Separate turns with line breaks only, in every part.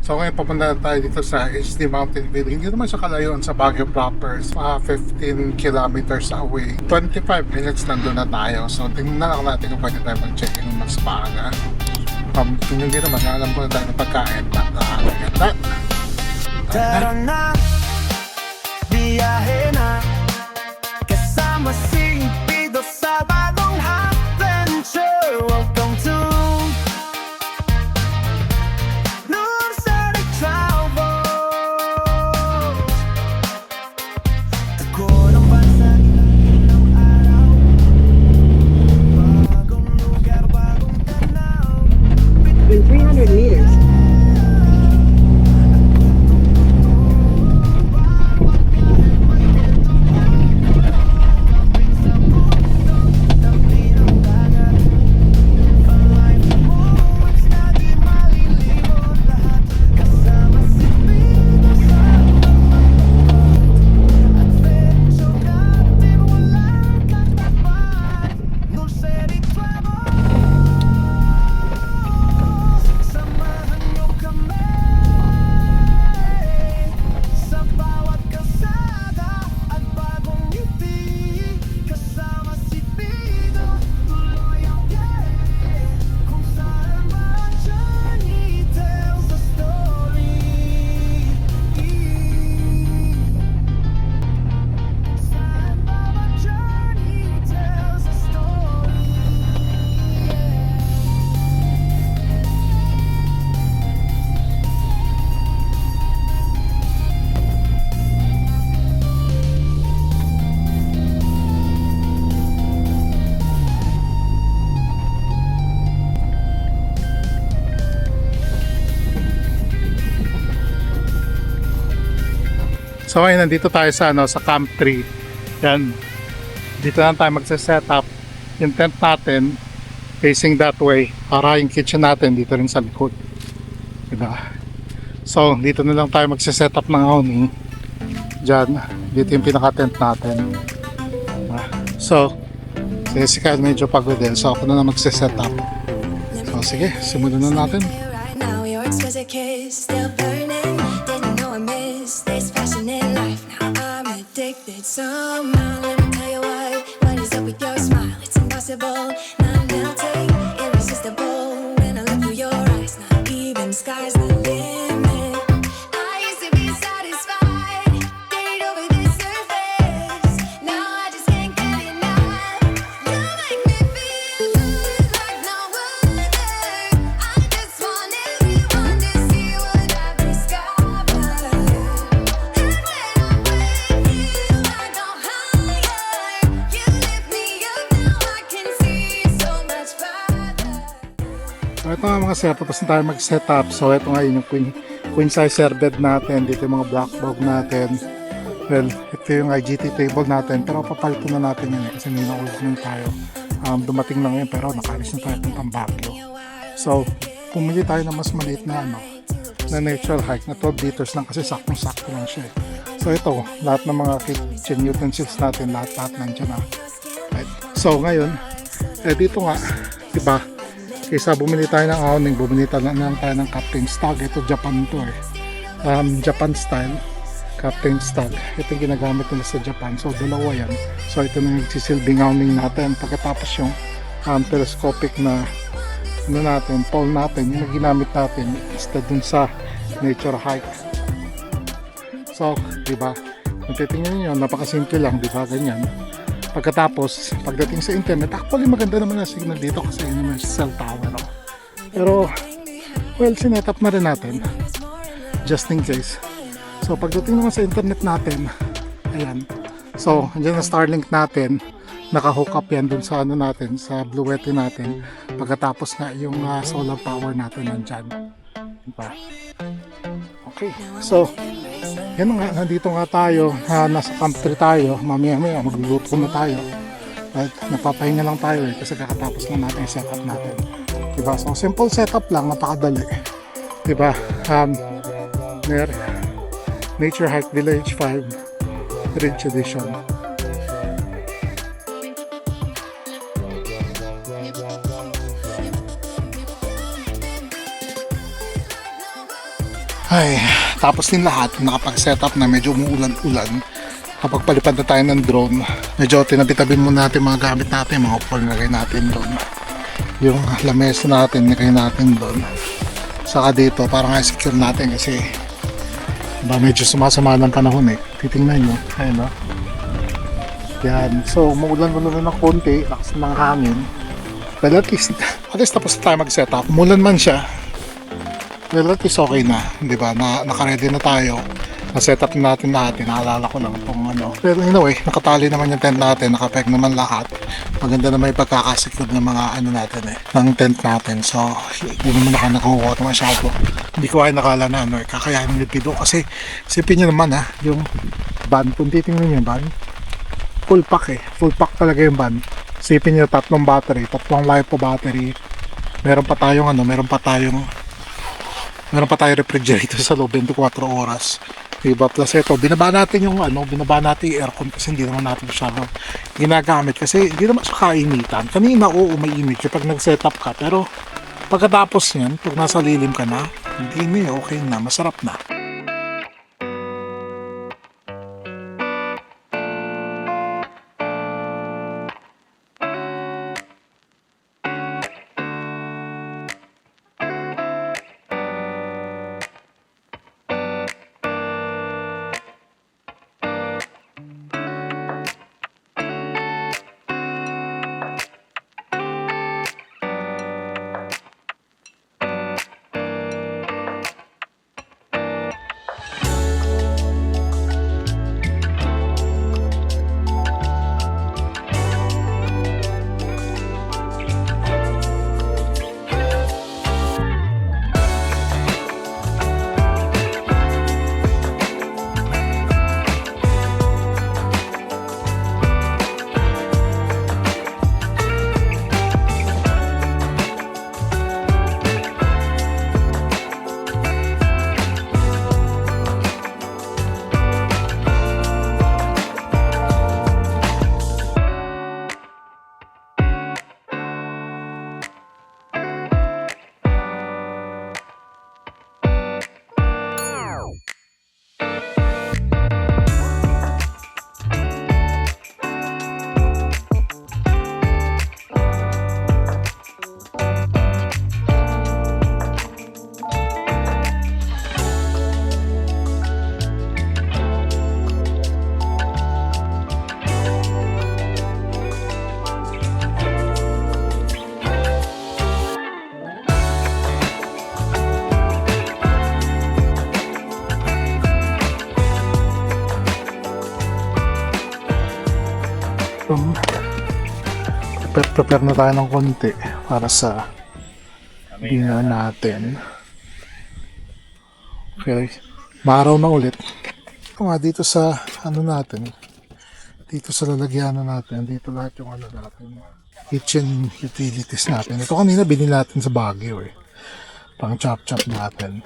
So ngayon papunta tayo dito sa HD Mountain View. Hindi naman siya kalayuan sa Baguio proper. 15 kilometers away. 25 minutes nandun na tayo. So tingnan lang natin kung pwede tayo mag-check-in mas maaga. Kung hindi naman, alam ko na tayo ng pagkain.
Tara na, biyahe na, kasama si Pido sa bagong adventure. Welcome to Lunsonic Travels. Tako ng bansa, ilang araw, bagong lugar, bagong tanaw.
In 300 meters,
So ngayon nandito tayo sa sa Camp 3. Yan. Dito na tayo magse-set up yung tent natin facing that way para yung kitchen natin dito rin sa likod. Diba? So dito na lang tayo magse-set up ng awning. Diyan. Dito yung pinaka-tent natin. Diba? So si Kyle medyo pagod din. So ako na lang magse-set up. So sige, simulan na natin.
Right now, your exquisite kiss still burning. Didn't know I missed this passion in life. Now I'm addicted somehow. Let me tell you what is up with your smile? It's impossible, not melting, irresistible. When I look through your eyes, not even sky's the limit. I used to be satisfied, dated over the surface. Now I just can't get enough. You make me feel good like no other. I just want everyone to see what I've discovered. And when I'm with you, I go higher. You lift me up, now I can see so much farther.
So ito nga mga sir, tapos na tayo mag-set up. So ito nga yun yung queen size bed natin. Dito yung mga black bag natin. Well, ito yung IGT table natin. Pero papalitan na natin yun kasi may na-order tayo. Dumating lang yun pero nakalis na tayo puntang Baguio. So pumili tayo ng mas maliit na na nature hike na 12 liters lang kasi saktong-sakto lang siya. So ito, lahat ng mga kitchen utensils natin, lahat nandiyan na. Right. So ngayon, dito nga, diba, kaysa bumili tayo ng awning, bumili tayo lang tayo ng Captain's Tag. Ito Japan to Japan style Captain's Tag. Ito yung ginagamit nila sa Japan. So dalawa yan. So ito na yung sisilbing awning natin. Pagkatapos yung telescopic na natin, pole natin, yung ginamit natin instead dun sa nature hike. So, diba? Kung titingnan nyo, napakasimple lang, diba? Ganyan. Pagkatapos, pagdating sa internet, actually maganda naman ang signal dito kasi yun naman cell tower. No? Pero, well, sinetap na rin natin. Just in case. So, pagdating naman sa internet natin, ayan. So, andyan na Starlink natin. Naka-hook up yan dun sa natin, sa Bluetooth natin. Pagkatapos nga yung solar power natin nandyan. Diba? Okay. So, yan nga, nandito nga tayo, nasa Camp 3 tayo, mamaya magluluto na tayo. At napapahinga lang tayo kasi kakatapos lang natin yung setup natin. Diba? So, simple setup lang, napakadali. Diba? Nature Hike Village 5 Ridge Edition. Ay, tapos din lahat, nakapag-setup na medyo umuulan-ulan. Kapag palipad na tayo ng drone, medyo tinabi-tabi muna natin mga gamit natin, mga upol na natin doon. Yung lamesa natin, nilagay natin doon. Saka dito, parang secure natin kasi ba medyo sumasama ng panahon eh. Titingnan nyo, ayun o. Yan, so umuulan muna ng konti, lakas ng hangin. Well, at least tapos na tayo mag-setup. Umulan man siya, well, at least okay na, di ba? Naka-ready na tayo. Na-setup na natin lahat, naalala ko lang itong ano. Pero anyway, nakatali naman yung tent natin, nakapeg naman lahat. Maganda na may pagkakasecure ng mga ano natin eh, ng tent natin. So, hindi naman nakakuha ito masyado. Hindi ko ay nakala na ano eh, kakayanin yung pido. Kasi, isipin nyo naman yung van, kung titingnan nyo yung van, full pack eh, full pack talaga yung van. Isipin nyo, 3 battery, 3 LiPo battery. Meron pa tayong refrigerator sa loob, 24 oras. Diba? Plus ito, binaba natin yung aircon kasi hindi naman natin masyadong ginagamit kasi hindi naman siya kainitan. Kanina oo, may init kapag nag-setup ka, pero pagkatapos yan, pag nasa lilim ka na, hindi na, okay na, masarap na. Prepare na tayo ng konti para sa dinner natin. Okay, maaraw na ulit. Ito nga dito sa ano natin, dito sa lalagyanan natin, dito lahat yung ano natin, kitchen utilities natin. Ito kanina binili natin sa Baguio eh, pang chop natin.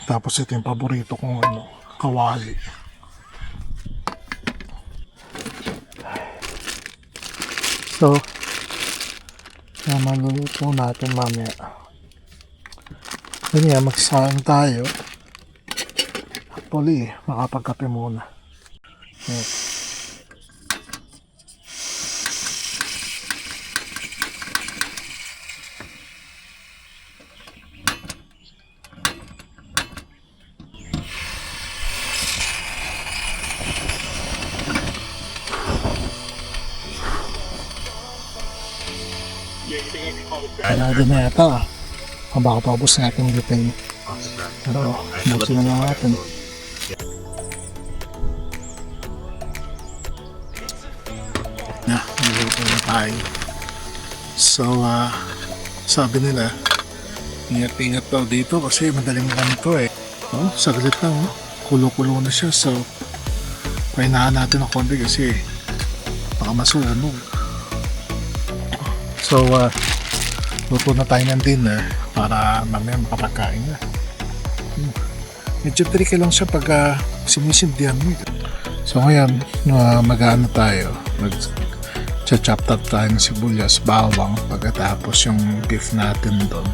Tapos ito yung paborito kong ano, kawali. So, yan, maluluto natin mamaya. Ganyan, magsasaing tayo. Actually, makapagkape muna. Yes. Kaya din na yata. Baka paubos natin yung butane. Pero, busin na lang natin. Na, niluto na tayo. So, sabi nila, ingat-ingat daw dito kasi madaling lang ito eh. Oh, saglit lang, oh. Kulo-kulo na siya. So, pahinaan natin ng konti kasi baka masunog. So, luto na tayo ng dinner para mamaya makapagkain na. Medyo tricky lang siya pag sinisindihan mo. So ngayon, mag-ano tayo, mag-chop tayo ng sibuyas, bawang, pagkatapos yung beef natin doon.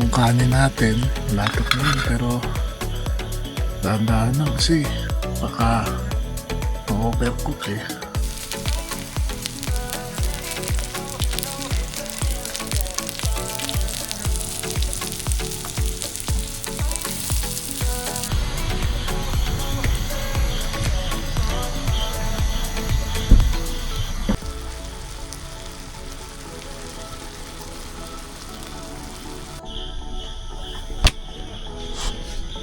Itong kanin natin, lapit na yun, pero dahan-dahan lang kasi baka ma-overcook eh.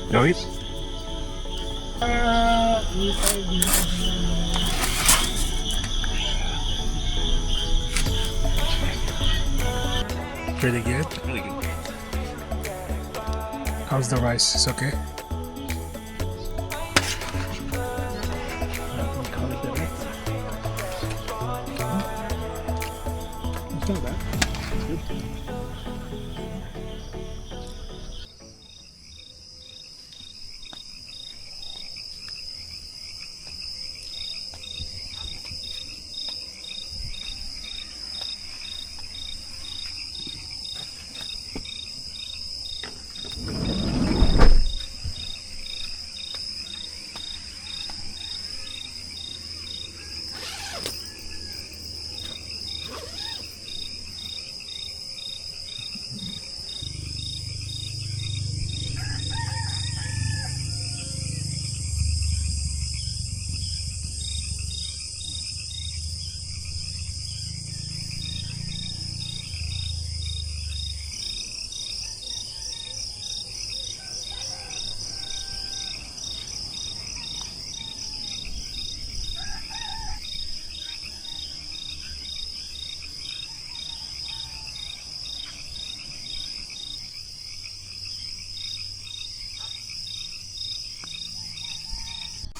Gawit? Pretty good?
Really good.
How's the rice? It's okay? It's not bad.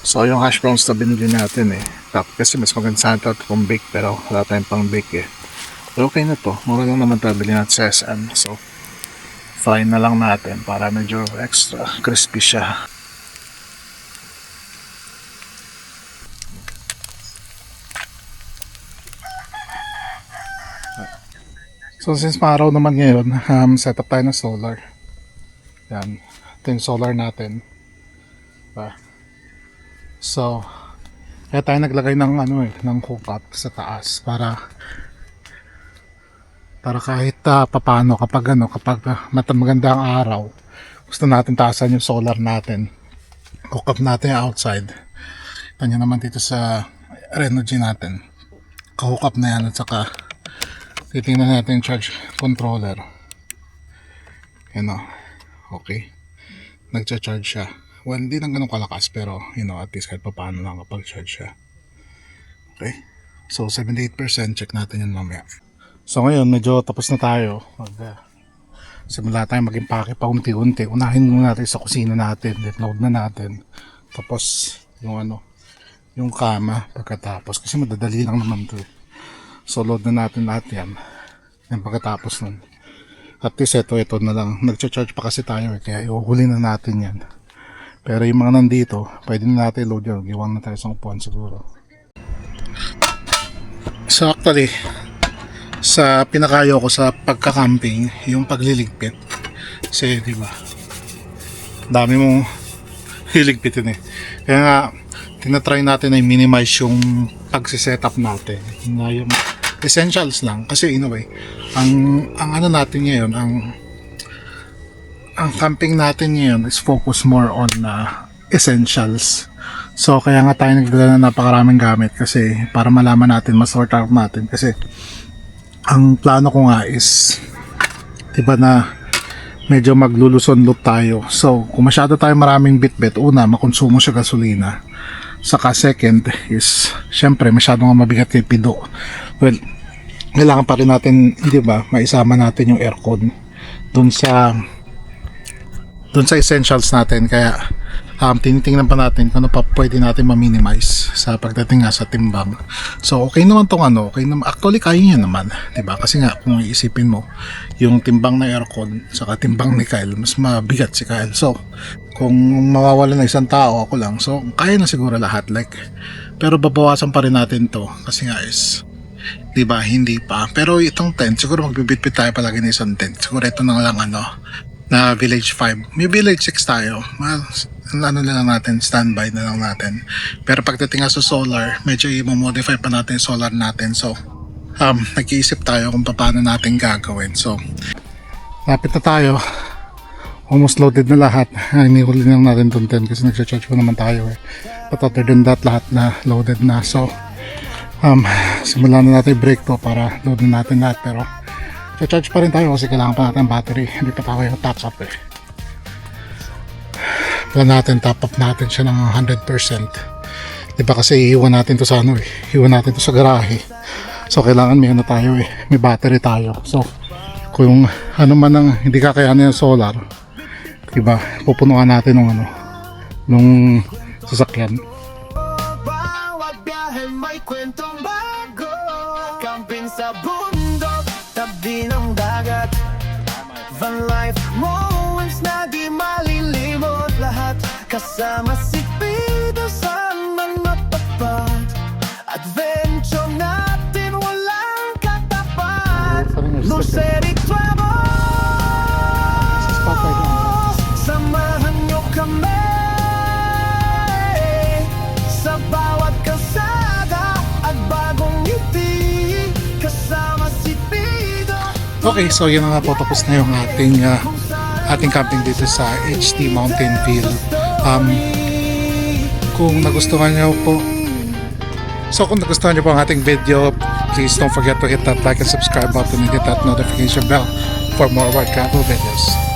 So yung hash browns na binili natin eh. Kasi mas maganda sana ito kung bake pero wala tayong pang bake eh. Pero okay na to. Mura lang naman ito bilhin natin sa SM. So fry na lang natin para medyo extra crispy siya. So since maaraw naman ngayon, set up tayo ng solar. Yan. Ito yung solar natin. Diba? So, kaya tayo naglagay ng ng hookup sa taas para kahit papaano kapag maganda ang araw, gusto natin taasan yung solar natin. Hookup natin outside. Ito naman dito sa Renogy natin. Ka-hookup na yan at saka titingnan natin yung charge controller. Yan o. Okay. Nagcha-charge siya. Well, hindi lang ganun kalakas pero at least kahit pa paano lang kapag charge siya. Okay. So 78%, check natin yan mamaya. So ngayon medyo tapos na tayo. Simula tayo mag-impake pa unti-unti. Unahin muna natin sa kusina natin, load na natin. Tapos yung kama pagkatapos kasi madadali lang naman to. So load na natin lahat yan. Yan pagkatapos nun. At least ito na lang. Nagcha-charge pa kasi tayo kaya iuhuli na natin yan. Pero yung mga nandito, pwede na natin load yun. Giwang na tayo sa upuan siguro. So actually, sa pinakayo ko sa pagka-camping, yung pagliligpit. Kasi diba, dami mong hiligpitin eh. Kaya nga, tinatry natin na minimize yung pagsisetup natin. Na yung essentials lang. Kasi in a way, ang natin ngayon, ang camping natin ngayon is focus more on essentials. So kaya nga tayo nagdala na napakaraming gamit kasi para malaman natin, ma-sort out natin kasi ang plano ko nga is diba na medyo magluluson loop tayo. So kung masyado tayo maraming bitbit, una makonsumo siya gasolina. Saka second is syempre masyado nga mabigat kay pido. Well, kailangan pa rin natin, di ba, maisama natin yung aircon dun sa essentials natin. Kaya tinitingnan pa natin kung ano pa pwede natin ma-minimize sa pagdating nga sa timbang. So okay naman tong okay naman, actually kaya niya naman, diba? Kasi nga kung iisipin mo yung timbang na aircon saka timbang ni Kyle, mas mabigat si Kyle. So kung mawawala na isang tao, ako lang, so kaya na siguro lahat, like, pero babawasan pa rin natin to kasi nga is Diba? Hindi pa. Pero itong tent, siguro magbibitbit tayo palagi ng isang tent. Siguro ito na lang na Village 5. May Village 6 tayo. Well, ano na lang natin, standby na lang natin. Pero pagdating nga sa solar, medyo i-modify pa natin yung solar natin. So, nag-iisip tayo kung paano natin gagawin. So, lapit na tayo. Almost loaded na lahat. Inihuli lang natin itong tent kasi nag-charge pa naman tayo. But other than that, lahat na loaded na. So, simulan na natin yung break to para load na natin lahat. Pero, charge pa rin tayo kasi kailangan pa natin battery. Hindi pa tayo top up eh. Plan natin, top up natin siya ng 100%. Diba kasi iiwan natin to sa iiwan natin to sa garahe. So kailangan may tayo may battery tayo. So kung ano man ang hindi kakayanin ng solar, diba, pupunuan natin nung sasakyan.
Bawat biyahe may kwentong bago. Camping sa bundok, tabi ng dagat. Van life moments na di malilimot lahat. Kasama si Pido sa mga tapat. Adventure natin walang katapat. Luceric Travel, samahan nyo kami sa bawat kalsada at bagong ngiti. Kasama si Pido.
Okay, so yun na nga po, tapos na yung ating camping dito sa HT Mountain View. Kung nagustuhan nyo po ang ating video, please don't forget to hit that like and subscribe button and hit that notification bell for more of our travel videos.